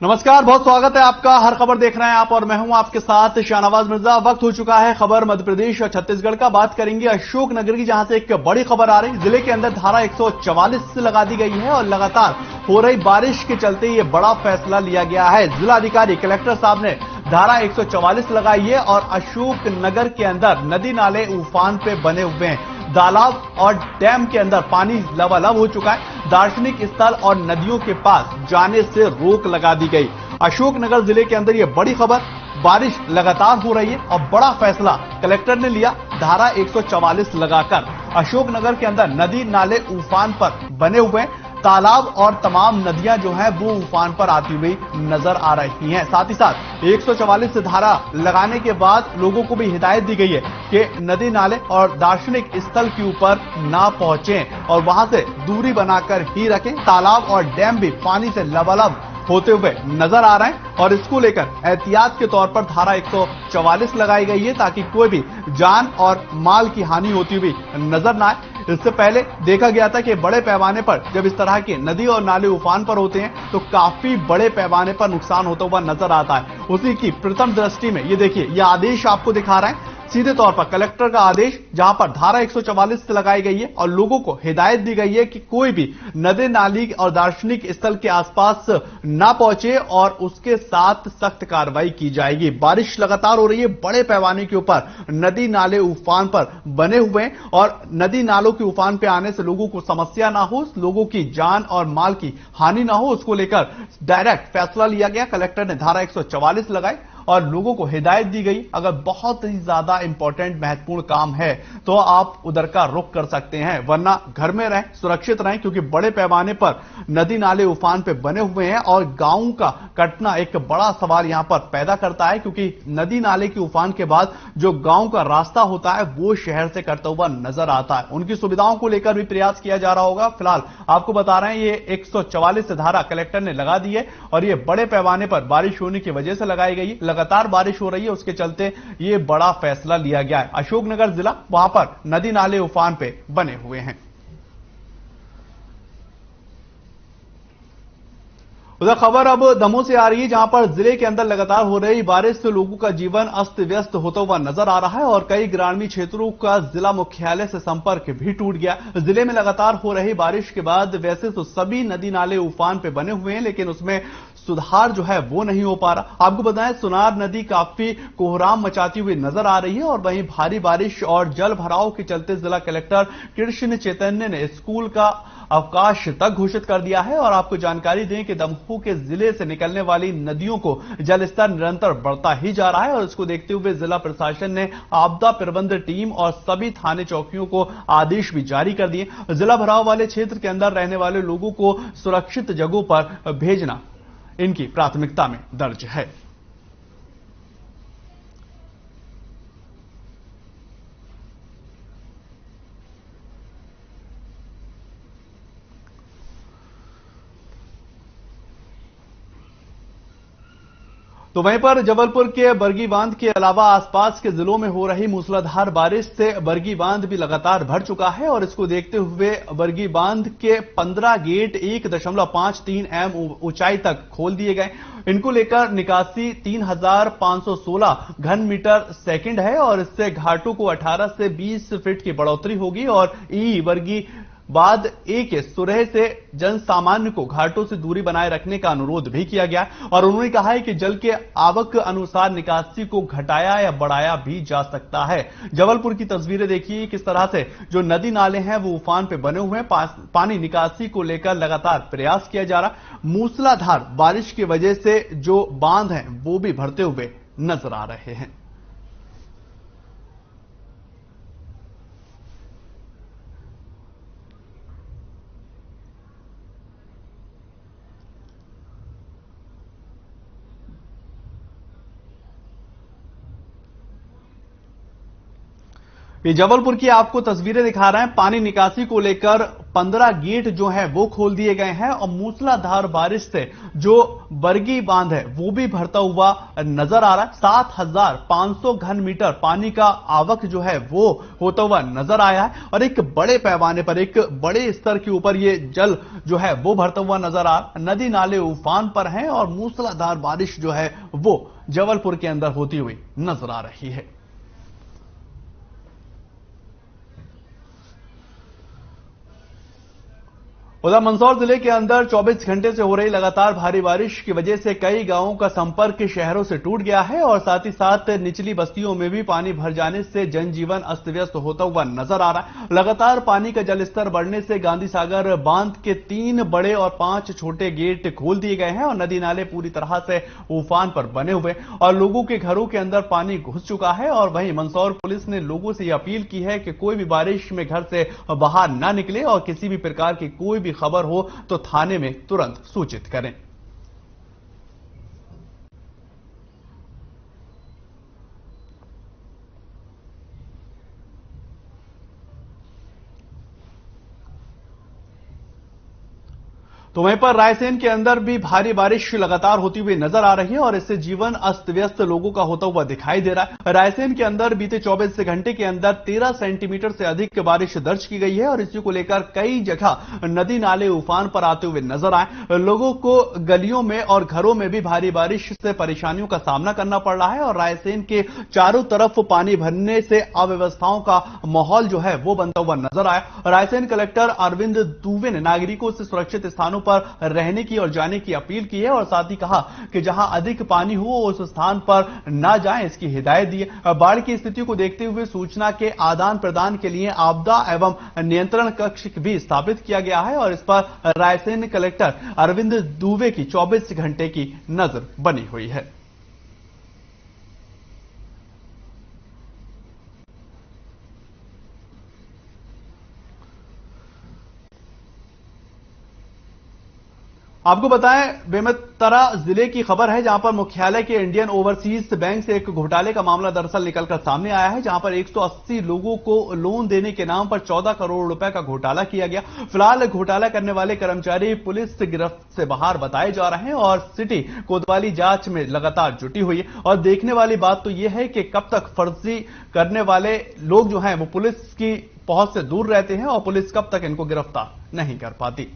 नमस्कार, बहुत स्वागत है आपका। हर खबर देख रहे हैं आप और मैं हूं आपके साथ शाहनवाज मिर्जा। वक्त हो चुका है खबर मध्य प्रदेश और छत्तीसगढ़ का। बात करेंगे अशोकनगर की, जहां से एक बड़ी खबर आ रही। जिले के अंदर धारा 144 लगा दी गई है और लगातार हो रही बारिश के चलते ये बड़ा फैसला लिया गया है। जिलाधिकारी कलेक्टर साहब ने धारा 144 लगाई है और अशोकनगर के अंदर नदी नाले उफान पे बने हुए हैं। तालाब और डैम के अंदर पानी लबालब हो चुका है। दार्शनिक स्थल और नदियों के पास जाने से रोक लगा दी गई। अशोकनगर जिले के अंदर यह बड़ी खबर। बारिश लगातार हो रही है और बड़ा फैसला कलेक्टर ने लिया धारा 144 लगाकर। अशोकनगर के अंदर नदी नाले उफान पर बने हुए हैं। तालाब और तमाम नदियां जो हैं वो उफान पर आती हुई नजर आ रही हैं। साथ ही साथ 144 धारा लगाने के बाद लोगों को भी हिदायत दी गई है कि नदी नाले और दार्शनिक स्थल के ऊपर ना पहुंचें और वहां से दूरी बनाकर ही रखें। तालाब और डैम भी पानी से लबालब होते हुए नजर आ रहे हैं और इसको लेकर एहतियात के तौर पर धारा 144 लगाई गई है ताकि कोई भी जान और माल की हानि होती हुई नजर ना आए। इससे पहले देखा गया था कि बड़े पैमाने पर जब इस तरह के नदी और नाले उफान पर होते हैं तो काफी बड़े पैमाने पर नुकसान होता हुआ नजर आता है। उसी की प्रथम दृष्टि में ये देखिए, ये आदेश आपको दिखा रहे हैं सीधे तौर पर कलेक्टर का आदेश, जहां पर धारा 144 लगाई गई है और लोगों को हिदायत दी गई है कि कोई भी नदी नाली और दार्शनिक स्थल के आसपास ना पहुंचे और उसके साथ सख्त कार्रवाई की जाएगी। बारिश लगातार हो रही है, बड़े पैमाने के ऊपर नदी नाले उफान पर बने हुए हैं और नदी नालों के उफान पे आने से लोगों को समस्या ना हो, लोगों की जान और माल की हानि ना हो, उसको लेकर डायरेक्ट फैसला लिया गया। कलेक्टर ने धारा 144 लगाई और लोगों को हिदायत दी गई, अगर बहुत ही ज्यादा इंपॉर्टेंट महत्वपूर्ण काम है तो आप उधर का रुख कर सकते हैं, वरना घर में रहें, सुरक्षित रहें, क्योंकि बड़े पैमाने पर नदी नाले उफान पे बने हुए हैं और गांवों का कटना एक बड़ा सवाल यहां पर पैदा करता है, क्योंकि नदी नाले के उफान के बाद जो गांव का रास्ता होता है वो शहर से कटता हुआ नजर आता है। उनकी सुविधाओं को लेकर भी प्रयास किया जा रहा होगा। फिलहाल आपको बता रहे हैं ये 144 धारा कलेक्टर ने लगा दी है और ये बड़े पैमाने पर बारिश होने की वजह से लगाई गई है। लगातार बारिश हो रही है, उसके चलते ये बड़ा फैसला लिया गया है। अशोकनगर जिला, वहां पर नदी नाले उफान पे बने हुए हैं। उधर खबर अब दमोह से आ रही है, जहां पर जिले के अंदर लगातार हो रही बारिश से लोगों का जीवन अस्त व्यस्त होता हुआ नजर आ रहा है और कई ग्रामीण क्षेत्रों का जिला मुख्यालय से संपर्क भी टूट गया। जिले में लगातार हो रही बारिश के बाद वैसे तो सभी नदी नाले उफान पे बने हुए हैं, लेकिन उसमें सुधार जो है वो नहीं हो पा रहा। आपको बताएं, सुनार नदी काफी कोहराम मचाती हुई नजर आ रही है और वहीं भारी बारिश और जल भराव के चलते जिला कलेक्टर कृष्ण चैतन्य ने स्कूल का अवकाश तक घोषित कर दिया है। और आपको जानकारी दें कि दमोह के जिले से निकलने वाली नदियों को जलस्तर निरंतर बढ़ता ही जा रहा है और इसको देखते हुए जिला प्रशासन ने आपदा प्रबंधन टीम और सभी थाने चौकियों को आदेश भी जारी कर दिए। जिला भराव वाले क्षेत्र के अंदर रहने वाले लोगों को सुरक्षित जगहों पर भेजना इनकी प्राथमिकता में दर्ज है। तो वहीं पर जबलपुर के बरगी बांध के अलावा आसपास के जिलों में हो रही मूसलाधार बारिश से बरगी बांध भी लगातार भर चुका है और इसको देखते हुए बरगी बांध के 15 गेट 1.53 एम ऊंचाई तक खोल दिए गए। इनको लेकर निकासी 3516 घन मीटर सेकंड है और इससे घाटों को 18 से 20 फीट की बढ़ोतरी होगी और बरगी बाद के सुरह से जन सामान्य को घाटों से दूरी बनाए रखने का अनुरोध भी किया गया और उन्होंने कहा है कि जल के आवक अनुसार निकासी को घटाया या बढ़ाया भी जा सकता है। जबलपुर की तस्वीरें देखिए, किस तरह से जो नदी नाले हैं वो उफान पे बने हुए हैं। पानी निकासी को लेकर लगातार प्रयास किया जा रहा। मूसलाधार बारिश की वजह से जो बांध हैं वो भी भरते हुए नजर आ रहे हैं। ये जबलपुर की आपको तस्वीरें दिखा रहे हैं। पानी निकासी को लेकर 15 गेट जो है वो खोल दिए गए हैं और मूसलाधार बारिश से जो बरगी बांध है वो भी भरता हुआ नजर आ रहा है। 7,500 घन मीटर पानी का आवक जो है वो होता हुआ नजर आया है और एक बड़े पैमाने पर, एक बड़े स्तर के ऊपर ये जल जो है वो भरता हुआ नजर आ रहा है। नदी नाले उफान पर हैं और मूसलाधार बारिश जो है वो जबलपुर के अंदर होती हुई नजर आ रही है। उधर मंदसौर जिले के अंदर 24 घंटे से हो रही लगातार भारी बारिश की वजह से कई गांवों का संपर्क शहरों से टूट गया है और साथ ही साथ निचली बस्तियों में भी पानी भर जाने से जनजीवन अस्त व्यस्त होता हुआ नजर आ रहा है। लगातार पानी का जलस्तर बढ़ने से गांधी सागर बांध के 3 बड़े और 5 छोटे गेट खोल दिए गए हैं और नदी नाले पूरी तरह से उफान पर बने हुए और लोगों के घरों के अंदर पानी घुस चुका है। और वहीं मंदसौर पुलिस ने लोगों से यह अपील की है कि कोई भी बारिश में घर से बाहर न निकले और किसी भी प्रकार की कोई भी खबर हो तो थाने में तुरंत सूचित करें। तो वहीं पर रायसेन के अंदर भी भारी बारिश लगातार होती हुई नजर आ रही है और इससे जीवन अस्त व्यस्त लोगों का होता हुआ दिखाई दे रहा है। रायसेन के अंदर बीते 24 घंटे के अंदर 13 सेंटीमीटर से अधिक बारिश दर्ज की गई है और इसी को लेकर कई जगह नदी नाले उफान पर आते हुए नजर आए। लोगों को गलियों में और घरों में भी भारी बारिश से परेशानियों का सामना करना पड़ रहा है और रायसेन के चारों तरफ पानी भरने से अव्यवस्थाओं का माहौल जो है वो बनता हुआ नजर आया। रायसेन कलेक्टर अरविंद दुबे ने नागरिकों से सुरक्षित स्थानों पर रहने की और जाने की अपील की है और साथ ही कहा कि जहां अधिक पानी हो उस स्थान पर न जाएं, इसकी हिदायत दी है। बाढ़ की स्थिति को देखते हुए सूचना के आदान प्रदान के लिए आपदा एवं नियंत्रण कक्ष भी स्थापित किया गया है और इस पर रायसेन कलेक्टर अरविंद दुबे की 24 घंटे की नजर बनी हुई है। आपको बताएं बेमेतरा जिले की खबर है जहां पर मुख्यालय के इंडियन ओवरसीज बैंक से एक घोटाले का मामला दरअसल निकलकर सामने आया है जहां पर 180 लोगों को लोन देने के नाम पर 14 करोड़ रुपए का घोटाला किया गया। फिलहाल घोटाला करने वाले कर्मचारी पुलिस गिरफ्त से बाहर बताए जा रहे हैं और सिटी कोतवाली जांच में लगातार जुटी हुई है और देखने वाली बात तो यह है कि कब तक फर्जी करने वाले लोग जो हैं वो पुलिस की पहुंच से दूर रहते हैं और पुलिस कब तक इनको गिरफ्तार नहीं कर पाती।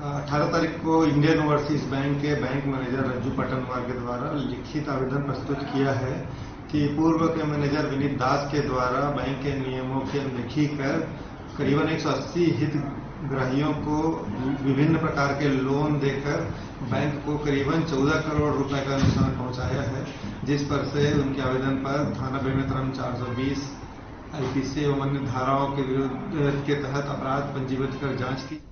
18 तारीख को इंडियन ओवरसीज बैंक के बैंक मैनेजर रज्जू पटनवार के द्वारा लिखित आवेदन प्रस्तुत किया है कि पूर्व के मैनेजर विनीत दास के द्वारा बैंक के नियमों की अनदेखी कर करीबन 180 हितग्राहियों को विभिन्न प्रकार के लोन देकर बैंक को करीबन 14 करोड़ रुपए का नुकसान पहुंचाया है, जिस पर से उनके आवेदन पर थाना बेमेतरा 420 आईपीसी एवं अन्य धाराओं के विरुद्ध के तहत अपराध पंजीबद्ध कर जांच की।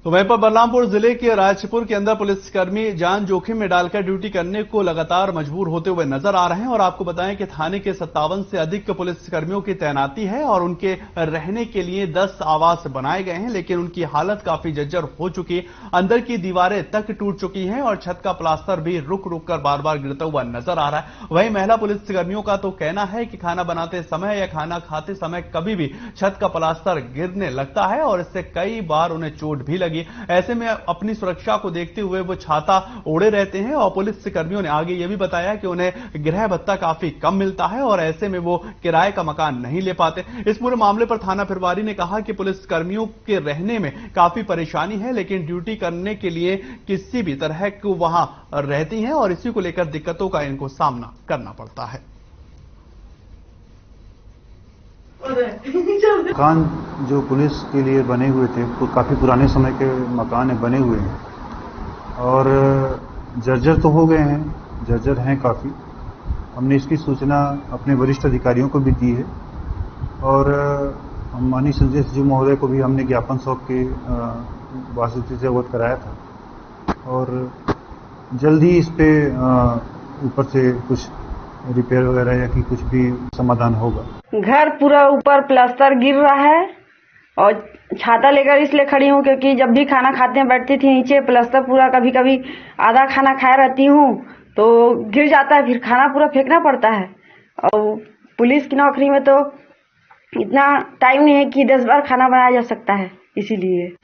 तो वहीं पर बलरामपुर जिले के राजपुर के अंदर पुलिसकर्मी जान जोखिम में डालकर ड्यूटी करने को लगातार मजबूर होते हुए नजर आ रहे हैं और आपको बताएं कि थाने के 57 से अधिक पुलिसकर्मियों की तैनाती है और उनके रहने के लिए 10 आवास बनाए गए हैं, लेकिन उनकी हालत काफी जर्जर हो चुकी है। अंदर की दीवारें तक टूट चुकी हैं और छत का प्लास्टर भी रुक रुक कर बार बार गिरता हुआ नजर आ रहा है। वहीं महिला पुलिसकर्मियों का तो कहना है कि खाना बनाते समय या खाना खाते समय कभी भी छत का प्लास्टर गिरने लगता है और इससे कई बार उन्हें चोट भी लगी। ऐसे में अपनी सुरक्षा को देखते हुए वो छाता ओढ़े रहते हैं और पुलिस कर्मियों ने आगे यह भी बताया कि उन्हें गृह भत्ता काफी कम मिलता है और ऐसे में वो किराए का मकान नहीं ले पाते। इस पूरे मामले पर थाना प्रभारी ने कहा कि पुलिस कर्मियों के रहने में काफी परेशानी है, लेकिन ड्यूटी करने के लिए किसी भी तरह को वहां रहती हैं और इसी को लेकर दिक्कतों का इनको सामना करना पड़ता है। मकान जो पुलिस के लिए बने हुए थे काफ़ी पुराने समय के मकान बने हुए हैं और जर्जर तो हो गए हैं, जर्जर हैं काफ़ी। हमने इसकी सूचना अपने वरिष्ठ अधिकारियों को भी दी है और माननीय संजय जी महोदय को भी हमने ज्ञापन सौंप के वास्तुस्थिति से अवगत कराया था और जल्द ही इस पे ऊपर से कुछ रिपेयर वगैरह या कि कुछ भी समाधान होगा। घर पूरा ऊपर प्लास्टर गिर रहा है और छाता लेकर इसलिए खड़ी हूँ क्योंकि जब भी खाना खाते हैं बैठती थी नीचे, प्लास्टर पूरा कभी कभी आधा खाना खाए रहती हूँ तो गिर जाता है, फिर खाना पूरा फेंकना पड़ता है। और पुलिस की नौकरी में तो इतना टाइम नहीं है कि 10 बार खाना बनाया जा सकता है, इसीलिए।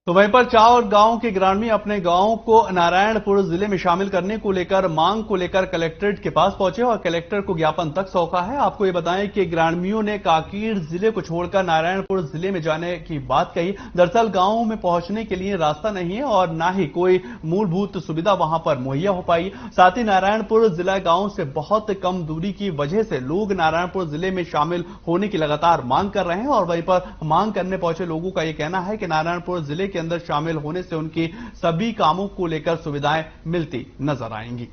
तो वहीं पर चावर गांव के ग्रामीण अपने गांव को नारायणपुर जिले में शामिल करने को लेकर मांग को लेकर कलेक्ट्रेट के पास पहुंचे और कलेक्टर को ज्ञापन तक सौंपा है। आपको ये बताएं कि ग्रामीणों ने कांकेर जिले को छोड़कर नारायणपुर जिले में जाने की बात कही। दरअसल गांव में पहुंचने के लिए रास्ता नहीं है और न ही कोई मूलभूत सुविधा वहां पर मुहैया हो पाई। साथ ही नारायणपुर जिला गांव से बहुत कम दूरी की वजह से लोग नारायणपुर जिले में शामिल होने की लगातार मांग कर रहे हैं और वहीं पर मांग करने पहुंचे लोगों का यह कहना है कि नारायणपुर जिले के अंदर शामिल होने से उनकी सभी कामों को लेकर सुविधाएं मिलती नजर आएंगी।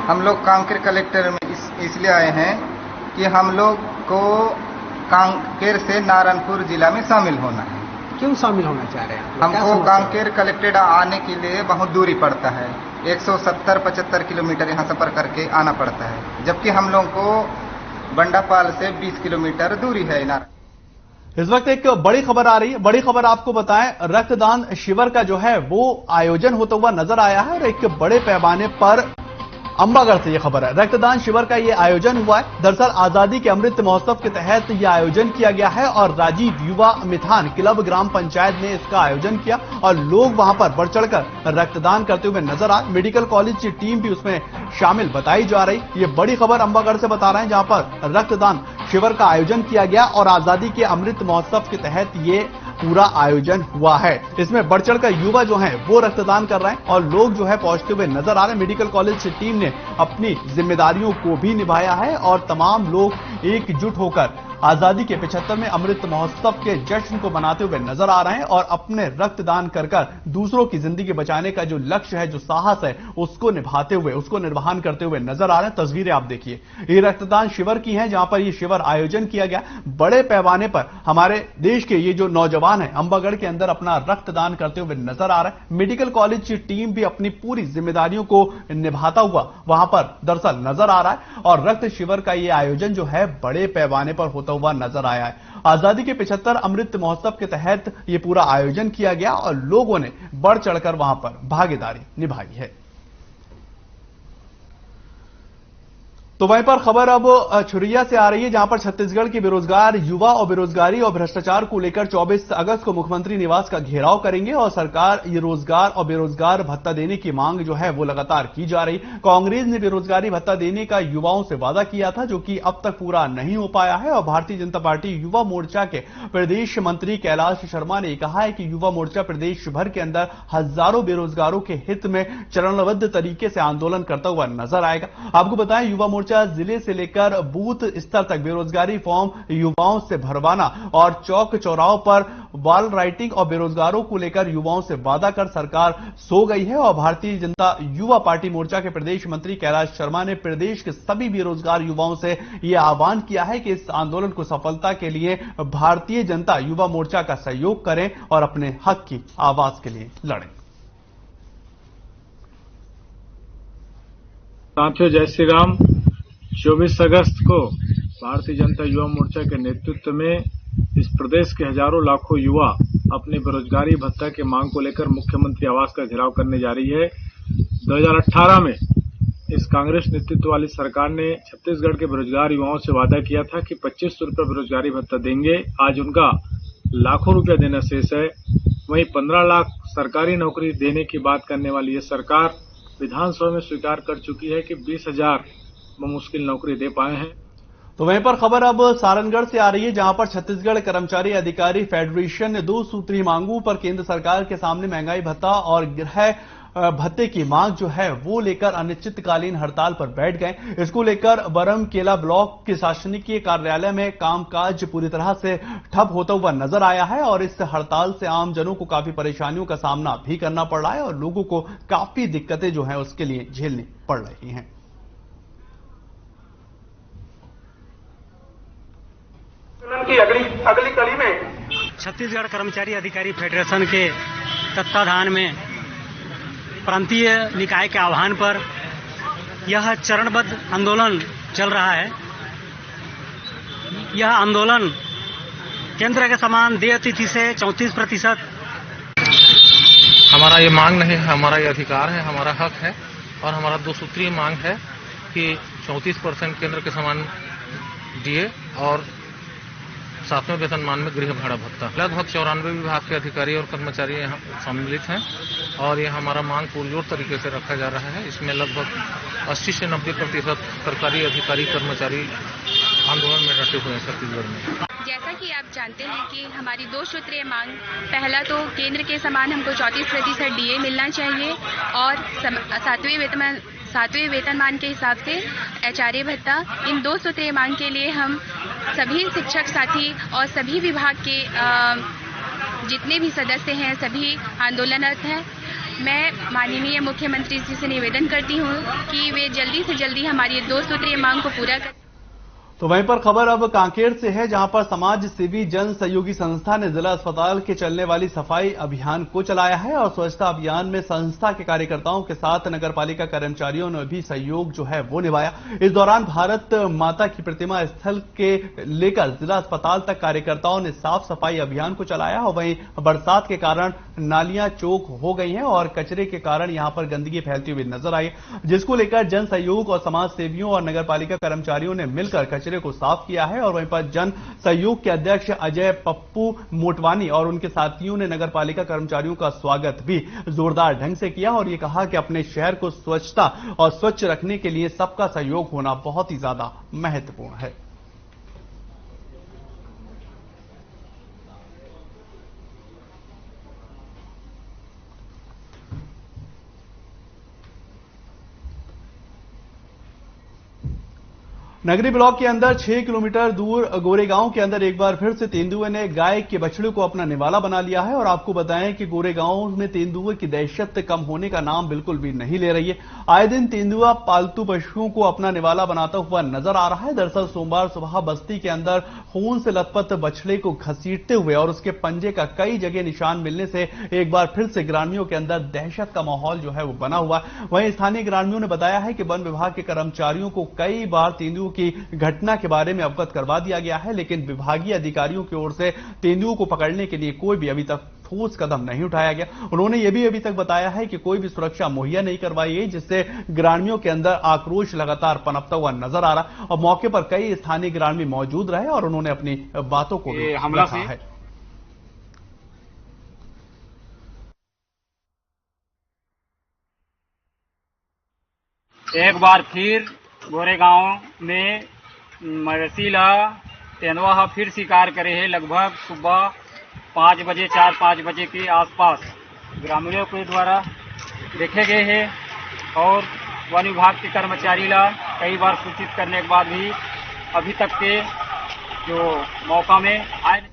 हम लोग कांकेर कलेक्टर में इसलिए आए हैं कि हम लोग को कांकेर से नारायणपुर जिला में शामिल होना है। क्यों शामिल होना चाह रहे हैं? हमको कांकेर कलेक्टेड आने के लिए बहुत दूरी पड़ता है, 170-75 किलोमीटर यहाँ सफर करके आना पड़ता है, जबकि हम लोग को बंडापाल से 20 किलोमीटर दूरी है। इस वक्त एक बड़ी खबर आ रही है। बड़ी खबर आपको बताएं, रक्तदान शिविर का जो है वो आयोजन होता हुआ नजर आया है और एक बड़े पैमाने पर अंबागढ़ से यह खबर है। रक्तदान शिविर का यह आयोजन हुआ है। दरअसल आजादी के अमृत महोत्सव के तहत यह आयोजन किया गया है और राजीव युवा मिथान क्लब ग्राम पंचायत ने इसका आयोजन किया और लोग वहां पर बढ़ चढ़कर रक्तदान करते हुए नजर आए। मेडिकल कॉलेज की टीम भी उसमें शामिल बताई जा रही। ये बड़ी खबर अंबागढ़ से बता रहे हैं, जहां पर रक्तदान शिविर का आयोजन किया गया और आजादी के अमृत महोत्सव के तहत ये पूरा आयोजन हुआ है। इसमें बढ़ चढ़कर युवा जो हैं वो रक्तदान कर रहे हैं और लोग जो है पहुंचते हुए नजर आ रहे हैं। मेडिकल कॉलेज की टीम ने अपनी जिम्मेदारियों को भी निभाया है और तमाम लोग एकजुट होकर आजादी के 75वें अमृत महोत्सव के जश्न को मनाते हुए नजर आ रहे हैं और अपने रक्तदान कर दूसरों की जिंदगी बचाने का जो लक्ष्य है, जो साहस है, उसको निभाते हुए, उसको निर्वहन करते हुए नजर आ रहे हैं। तस्वीरें आप देखिए, ये रक्तदान शिविर की हैं जहां पर ये शिविर आयोजन किया गया। बड़े पैमाने पर हमारे देश के ये जो नौजवान है अंबागढ़ के अंदर अपना रक्तदान करते हुए नजर आ रहे हैं। मेडिकल कॉलेज की टीम भी अपनी पूरी जिम्मेदारियों को निभाता हुआ वहां पर दरअसल नजर आ रहा है और रक्त शिविर का ये आयोजन जो है बड़े पैमाने पर होता हुआ नजर आया है। आजादी के 75 अमृत महोत्सव के तहत यह पूरा आयोजन किया गया और लोगों ने बढ़ चढ़कर वहां पर भागीदारी निभाई है। तो वहीं पर खबर अब छुरिया से आ रही है, जहां पर छत्तीसगढ़ के बेरोजगार युवा और बेरोजगारी और भ्रष्टाचार को लेकर 24 अगस्त को मुख्यमंत्री निवास का घेराव करेंगे और सरकार ये रोजगार और बेरोजगार भत्ता देने की मांग जो है वो लगातार की जा रही। कांग्रेस ने बेरोजगारी भत्ता देने का युवाओं से वादा किया था, जो कि अब तक पूरा नहीं हो पाया है और भारतीय जनता पार्टी युवा मोर्चा के प्रदेश मंत्री कैलाश शर्मा ने कहा है कि युवा मोर्चा प्रदेश भर के अंदर हजारों बेरोजगारों के हित में चरणबद्ध तरीके से आंदोलन करता हुआ नजर आएगा। आपको बताएं, युवा मोर्चा जिले से लेकर बूथ स्तर तक बेरोजगारी फॉर्म युवाओं से भरवाना और चौक चौराहों पर वॉल राइटिंग और बेरोजगारों को लेकर युवाओं से वादा कर सरकार सो गई है और भारतीय जनता युवा पार्टी मोर्चा के प्रदेश मंत्री कैलाश शर्मा ने प्रदेश के सभी बेरोजगार युवाओं से यह आह्वान किया है कि इस आंदोलन को सफलता के लिए भारतीय जनता युवा मोर्चा का सहयोग करें और अपने हक की आवाज के लिए लड़ें। साथियों, जय श्री राम। 24 अगस्त को भारतीय जनता युवा मोर्चा के नेतृत्व में इस प्रदेश के हजारों लाखों युवा अपने बेरोजगारी भत्ता के मांग को लेकर मुख्यमंत्री आवास का घेराव करने जा रही है। 2018 में इस कांग्रेस नेतृत्व वाली सरकार ने छत्तीसगढ़ के बेरोजगार युवाओं से वादा किया था कि 2500 रुपये बेरोजगारी भत्ता देंगे। आज उनका लाखों रुपया देना शेष है। वहीं 15 लाख सरकारी नौकरी देने की बात करने वाली ये सरकार विधानसभा में स्वीकार कर चुकी है कि 20,000 मुश्किल नौकरी दे पाए हैं। तो वहीं पर खबर अब सारनगढ़ से आ रही है, जहां पर छत्तीसगढ़ कर्मचारी अधिकारी फेडरेशन ने 2 सूत्री मांगों पर केंद्र सरकार के सामने महंगाई भत्ता और गृह भत्ते की मांग जो है वो लेकर अनिश्चितकालीन हड़ताल पर बैठ गए। इसको लेकर बरमकेला ब्लॉक के शासकीय कार्यालय में कामकाज पूरी तरह से ठप होता हुआ नजर आया है और इस हड़ताल से आमजनों को काफी परेशानियों का सामना भी करना पड़ रहा है और लोगों को काफी दिक्कतें जो है उसके लिए झेलनी पड़ रही हैं। की अगली कड़ी में छत्तीसगढ़ कर्मचारी अधिकारी फेडरेशन के तत्वाधान में प्रांतीय निकाय के आह्वान पर यह चरणबद्ध आंदोलन चल रहा है। यह आंदोलन केंद्र के समान देय तिथि से 34%। हमारा ये मांग नहीं है, हमारा ये अधिकार है, हमारा हक है और हमारा 2 सूत्रीय मांग है कि 34% केंद्र के समान डीए और 7वें वेतनमान में गृह भाड़ा भत्ता। लगभग 94 विभाग के अधिकारी और कर्मचारी यहाँ सम्मिलित हैं और ये हमारा मांग पुरजोर तरीके से रखा जा रहा है। इसमें लगभग 80 से 90% सरकारी अधिकारी कर्मचारी आंदोलन में डटे हुए हैं छत्तीसगढ़ में। जैसा कि आप जानते हैं कि हमारी 2 सूत्रीय मांग, पहला तो केंद्र के समान हमको 34% डीए मिलना चाहिए और 7वें वेतनमान के हिसाब से एचआरए भत्ता। इन 2 सूत्रीय मांग के लिए हम सभी शिक्षक साथी और सभी विभाग के जितने भी सदस्य हैं सभी आंदोलनरत हैं। मैं माननीय मुख्यमंत्री जी से निवेदन करती हूं कि वे जल्दी से जल्दी हमारी 2 सूत्रीय मांग को पूरा करें। तो वहीं पर खबर अब कांकेर से है, जहां पर समाज सेवी जन सहयोगी संस्था ने जिला अस्पताल के चलने वाली सफाई अभियान को चलाया है और स्वच्छता अभियान में संस्था के कार्यकर्ताओं के साथ नगरपालिका कर्मचारियों ने भी सहयोग जो है वो निभाया। इस दौरान भारत माता की प्रतिमा स्थल के लेकर जिला अस्पताल तक कार्यकर्ताओं ने साफ सफाई अभियान को चलाया और वहीं बरसात के कारण नालियां चौक हो गई हैं और कचरे के कारण यहां पर गंदगी फैलती हुई नजर आई, जिसको लेकर जन सहयोग और समाज सेवियों और नगरपालिका कर्मचारियों ने मिलकर कचरे को साफ किया है। और वहीं पर जन सहयोग के अध्यक्ष अजय पप्पू मोटवानी और उनके साथियों ने नगरपालिका कर्मचारियों का स्वागत भी जोरदार ढंग से किया और ये कहा कि अपने शहर को स्वच्छता और स्वच्छ रखने के लिए सबका सहयोग होना बहुत ही ज्यादा महत्वपूर्ण है। नगरी ब्लॉक के अंदर 6 किलोमीटर दूर गोरेगांव के अंदर एक बार फिर से तेंदुए ने गाय के बछड़े को अपना निवाला बना लिया है और आपको बताएं कि गोरेगांव में तेंदुए की दहशत कम होने का नाम बिल्कुल भी नहीं ले रही है। आए दिन तेंदुआ पालतू पशुओं को अपना निवाला बनाता हुआ नजर आ रहा है। दरअसल सोमवार सुबह बस्ती के अंदर खून से लथपथ बछड़े को घसीटते हुए और उसके पंजे का कई जगह निशान मिलने से एक बार फिर से ग्रामीणों के अंदर दहशत का माहौल जो है वो बना हुआ है। वहीं स्थानीय ग्रामीणों ने बताया है कि वन विभाग के कर्मचारियों को कई बार तेंदुओं की घटना के बारे में अवगत करवा दिया गया है, लेकिन विभागीय अधिकारियों की ओर से तेंदुओं को पकड़ने के लिए कोई भी अभी तक ठोस कदम नहीं उठाया गया। उन्होंने यह भी अभी तक बताया है कि कोई भी सुरक्षा मुहैया नहीं करवाई गई, जिससे ग्रामीणों के अंदर आक्रोश लगातार पनपता हुआ नजर आ रहा है और मौके पर कई स्थानीय ग्रामीण मौजूद रहे और उन्होंने अपनी बातों को रखा है। एक बार फिर गोरेगांव में मवेशीला तेंदुआ फिर शिकार करे है। लगभग सुबह 5 बजे 4-5 बजे के आसपास ग्रामीणों के द्वारा देखे गए हैं और वन विभाग के कर्मचारी ला कई बार सूचित करने के बाद भी अभी तक के जो मौका में आए।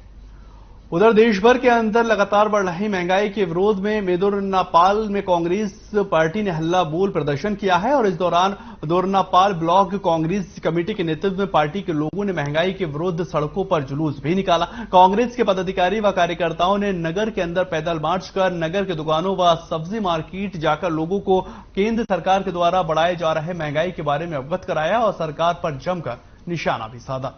उधर देश भर के अंदर लगातार बढ़ रही महंगाई के विरोध में दोरनापाल में कांग्रेस पार्टी ने हल्ला बोल प्रदर्शन किया है और इस दौरान दोरनापाल ब्लॉक कांग्रेस कमेटी के नेतृत्व में पार्टी के लोगों ने महंगाई के विरुद्ध सड़कों पर जुलूस भी निकाला। कांग्रेस के पदाधिकारी व कार्यकर्ताओं ने नगर के अंदर पैदल मार्च कर नगर के दुकानों व सब्जी मार्केट जाकर लोगों को केंद्र सरकार के द्वारा बढ़ाए जा रहे महंगाई के बारे में अवगत कराया और सरकार पर जमकर निशाना भी साधा।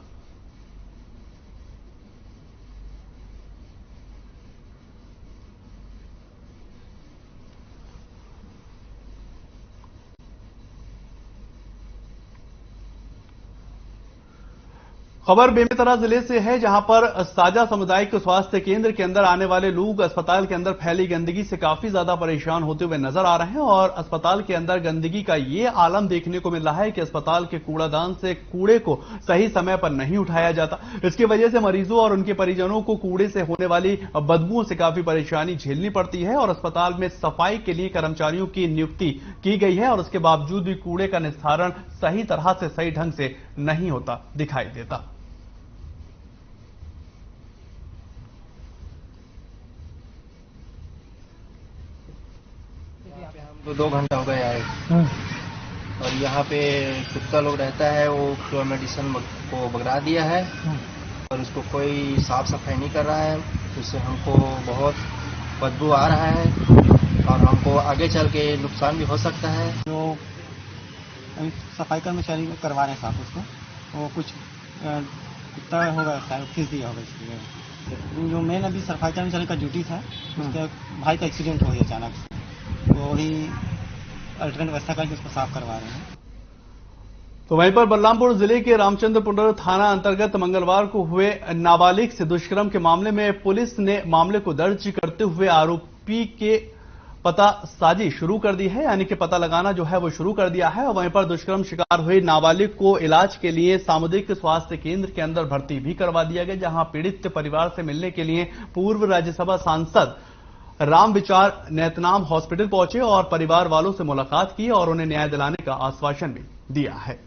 खबर बेमेतरा जिले से है, जहां पर साजा सामुदायिक स्वास्थ्य केंद्र के अंदर आने वाले लोग अस्पताल के अंदर फैली गंदगी से काफी ज्यादा परेशान होते हुए नजर आ रहे हैं और अस्पताल के अंदर गंदगी का ये आलम देखने को मिल रहा है कि अस्पताल के कूड़ादान से कूड़े को सही समय पर नहीं उठाया जाता। इसकी वजह से मरीजों और उनके परिजनों को कूड़े से होने वाली बदबुओं से काफी परेशानी झेलनी पड़ती है और अस्पताल में सफाई के लिए कर्मचारियों की नियुक्ति की गई है और उसके बावजूद भी कूड़े का निस्तारण सही तरह से सही ढंग से नहीं होता दिखाई देता। तो 2 घंटा हो गया है और यहाँ पे कुत्ता लोग रहता है, वो फ्लोर मेडिसिन को बगरा दिया है और उसको कोई साफ सफाई नहीं कर रहा है, उससे हमको बहुत बदबू आ रहा है और हमको आगे चल के नुकसान भी हो सकता है। जो सफाई कर्मचारी करवा रहे हैं साफ, उसको वो कुछ कुत्ता होगा शायद किस दिया होगा, इसलिए जो मेन अभी सफाई कर्मचारी का ड्यूटी था उसके भाई का एक्सीडेंट हो गया अचानक, तो वही अल्टरनेट व्यवस्था करके उसको साफ करवा रहे हैं। तो वहीं पर बलरामपुर जिले के रामचंद्रपुर थाना अंतर्गत मंगलवार को हुए नाबालिग से दुष्कर्म के मामले में पुलिस ने मामले को दर्ज करते हुए आरोपी के पता साजी शुरू कर दी है, यानी कि पता लगाना जो है वो शुरू कर दिया है। और वहीं पर दुष्कर्म शिकार हुई नाबालिग को इलाज के लिए सामुदायिक स्वास्थ्य केंद्र के अंदर भर्ती भी करवा दिया गया, जहां पीड़ित परिवार से मिलने के लिए पूर्व राज्यसभा सांसद राम विचार नेतनाम हॉस्पिटल पहुंचे और परिवार वालों से मुलाकात की और उन्हें न्याय दिलाने का आश्वासन भी दिया है।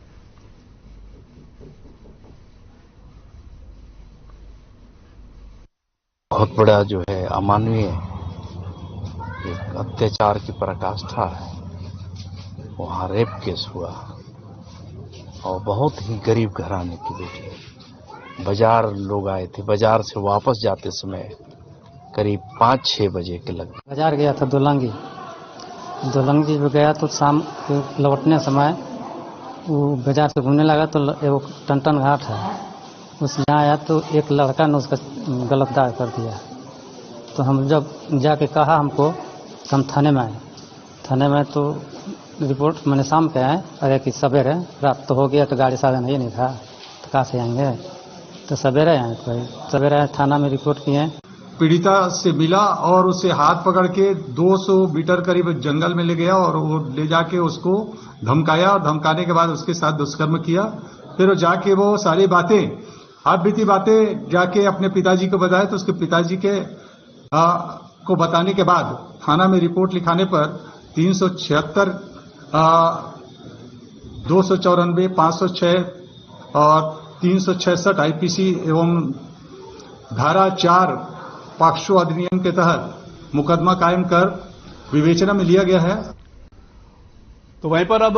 बहुत बड़ा जो है अमानवीय एक अत्याचार की पराकाष्ठा है। वहां रेप केस हुआ और बहुत ही गरीब घराने की बेटी। बाजार लोग आए थे, बाजार से वापस जाते समय करीब 5-6 बजे के लगभग बाजार गया था दोलंगी में गया तो शाम लौटने समय वो बाजार से घूमने लगा तो एगो टन घाट है, उस यहाँ आया तो एक लड़का ने उसका गिरफ्तार कर दिया। तो हम जब जाके कहा हमको, हम थाने में आए। थाने में तो रिपोर्ट मैंने शाम पे आए, अरे कि सवेरे, रात तो हो गया तो गाड़ी साधन ही नहीं था तो कहाँ से आएंगे, तो सवेरे आए। कोई सवेरे आए, थाना में रिपोर्ट किए। पीड़िता से मिला और उसे हाथ पकड़ के 200 मीटर करीब जंगल में ले गया और वो ले जाके उसको धमकाया और धमकाने के बाद उसके साथ दुष्कर्म किया। फिर जाके वो सारी बातें, हाथ बीती बातें जाके अपने पिताजी को बताया तो उसके पिताजी के को बताने के बाद थाना में रिपोर्ट लिखाने पर 376, 294, 506 और 366 आईपीसी एवं धारा 4 पॉक्सो अधिनियम के तहत मुकदमा कायम कर विवेचना में लिया गया है। तो वहीं पर अब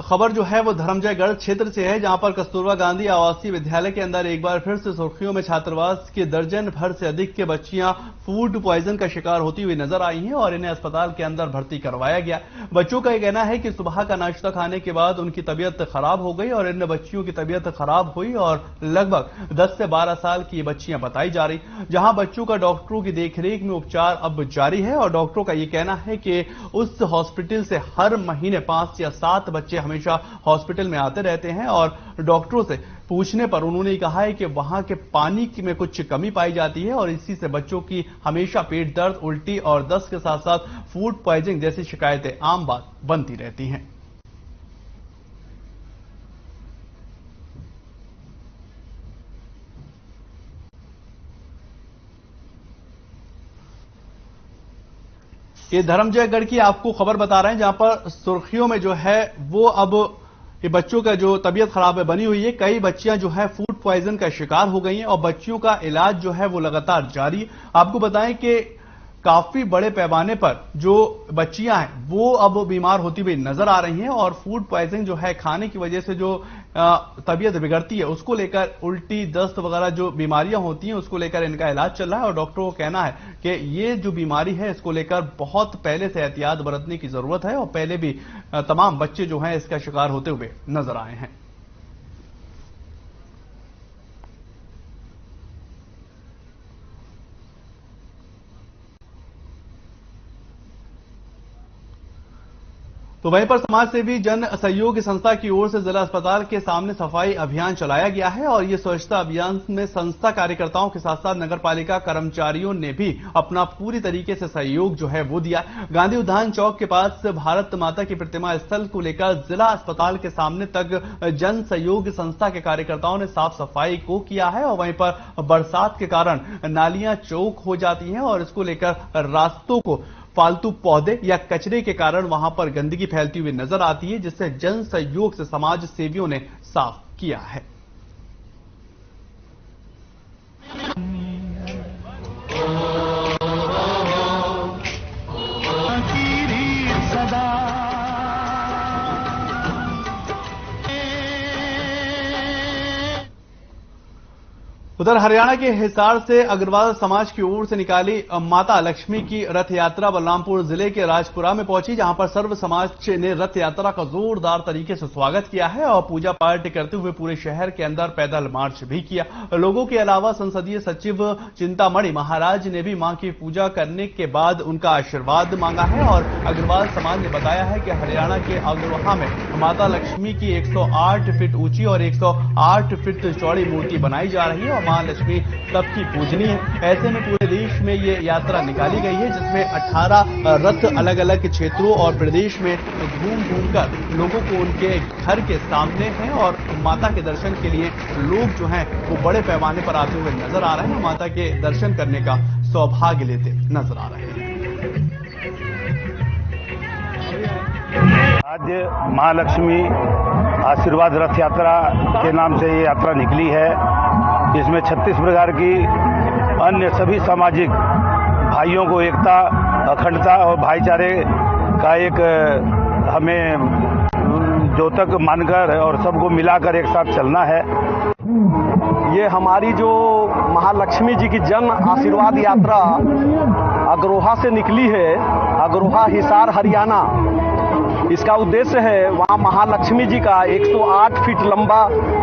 खबर जो है वो धर्मजयगढ़ क्षेत्र से है, जहां पर कस्तूरबा गांधी आवासीय विद्यालय के अंदर एक बार फिर से सुर्खियों में छात्रावास के दर्जन भर से अधिक के बच्चियां फूड पॉइजन का शिकार होती हुई नजर आई हैं और इन्हें अस्पताल के अंदर भर्ती करवाया गया। बच्चों का यह कहना है कि सुबह का नाश्ता खाने के बाद उनकी तबीयत खराब हो गई और इन बच्चियों की तबीयत खराब हुई और लगभग 10 से 12 साल की ये बच्चियां बताई जा रही, जहां बच्चों का डॉक्टरों की देखरेख में उपचार अब जारी है। और डॉक्टरों का यह कहना है कि उस हॉस्पिटल से हर महीने 5 या 7 बच्चे हमेशा हॉस्पिटल में आते रहते हैं और डॉक्टरों से पूछने पर उन्होंने कहा है कि वहां के पानी में कुछ कमी पाई जाती है और इसी से बच्चों की हमेशा पेट दर्द, उल्टी और दस्त के साथ साथ फूड पॉइजनिंग जैसी शिकायतें आम बात बनती रहती हैं। ये धर्मजयगढ़ की आपको खबर बता रहे हैं, जहां पर सुर्खियों में जो है वो अब ये बच्चों का जो तबीयत खराब है बनी हुई है। कई बच्चियां जो है फूड पॉइजन का शिकार हो गई हैं और बच्चियों का इलाज जो है वो लगातार जारी है। आपको बताएं कि काफी बड़े पैमाने पर जो बच्चियां हैं वो अब बीमार होती हुई नजर आ रही हैं और फूड पॉइजनिंग जो है खाने की वजह से जो तबीयत बिगड़ती है उसको लेकर उल्टी, दस्त वगैरह जो बीमारियां होती हैं उसको लेकर इनका इलाज चल रहा है। और डॉक्टरों का कहना है कि ये जो बीमारी है इसको लेकर बहुत पहले से एहतियात बरतने की जरूरत है और पहले भी तमाम बच्चे जो हैं इसका शिकार होते हुए नजर आए हैं। तो वहीं पर समाज सेवी जन सहयोग संस्था की ओर से जिला अस्पताल के सामने सफाई अभियान चलाया गया है और ये स्वच्छता अभियान में संस्था कार्यकर्ताओं के साथ साथ नगरपालिका कर्मचारियों ने भी अपना पूरी तरीके से सहयोग जो है वो दिया। गांधी उद्यान चौक के पास भारत माता की प्रतिमा स्थल को लेकर जिला अस्पताल के सामने तक जन सहयोग संस्था के कार्यकर्ताओं ने साफ सफाई को किया है और वहीं पर बरसात के कारण नालियां चौक हो जाती हैं और इसको लेकर रास्तों को फालतू पौधे या कचरे के कारण वहां पर गंदगी फैलती हुई नजर आती है, जिससे जन सहयोग से समाज सेवियों ने साफ किया है। उधर हरियाणा के हिसार से अग्रवाल समाज की ओर से निकाली माता लक्ष्मी की रथ यात्रा बलरामपुर जिले के राजपुरा में पहुंची, जहां पर सर्व समाज ने रथ यात्रा का जोरदार तरीके से स्वागत किया है और पूजा पाठ करते हुए पूरे शहर के अंदर पैदल मार्च भी किया। लोगों के अलावा संसदीय सचिव चिंतामणि महाराज ने भी मां की पूजा करने के बाद उनका आशीर्वाद मांगा है और अग्रवाल समाज ने बताया है कि हरियाणा के अग्रोहा में माता लक्ष्मी की 108 फीट ऊंची और 108 फीट चौड़ी मूर्ति बनाई जा रही है और मां लक्ष्मी सबकी पूजनीय है। ऐसे में पूरे देश में ये यात्रा निकाली गई है, जिसमें 18 रथ अलग अलग क्षेत्रों और प्रदेश में घूम घूमकर लोगों को उनके घर के सामने हैं और माता के दर्शन के लिए लोग जो हैं वो बड़े पैमाने पर आते हुए नजर आ रहे हैं, माता के दर्शन करने का सौभाग्य लेते नजर आ रहे हैं। आज मां लक्ष्मी आशीर्वाद रथ यात्रा के नाम से ये यात्रा निकली है। इसमें 36 प्रकार की अन्य सभी सामाजिक भाइयों को एकता, अखंडता और भाईचारे का एक हमें द्योतक मानकर और सबको मिलाकर एक साथ चलना है। ये हमारी जो महालक्ष्मी जी की जन आशीर्वाद यात्रा अग्रोहा से निकली है, अग्रोहा हिसार हरियाणा। इसका उद्देश्य है वहाँ महालक्ष्मी जी का 108 फीट लंबा,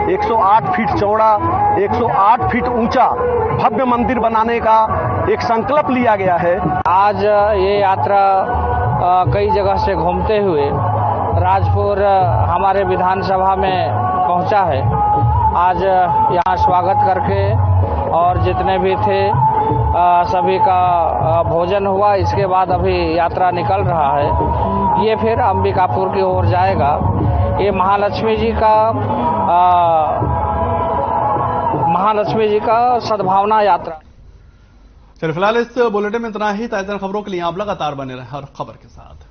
108 फीट चौड़ा, 108 फीट ऊंचा भव्य मंदिर बनाने का एक संकल्प लिया गया है। आज ये यात्रा कई जगह से घूमते हुए राजपुर हमारे विधानसभा में पहुंचा है। आज यहाँ स्वागत करके और जितने भी थे सभी का भोजन हुआ। इसके बाद अभी यात्रा निकल रहा है, ये फिर अंबिकापुर की ओर जाएगा। ये महालक्ष्मी जी का सद्भावना यात्रा। चलिए फिलहाल इस बुलेटिन में इतना ही। ताज़ा खबरों के लिए आप लगातार बने रहें हर खबर के साथ।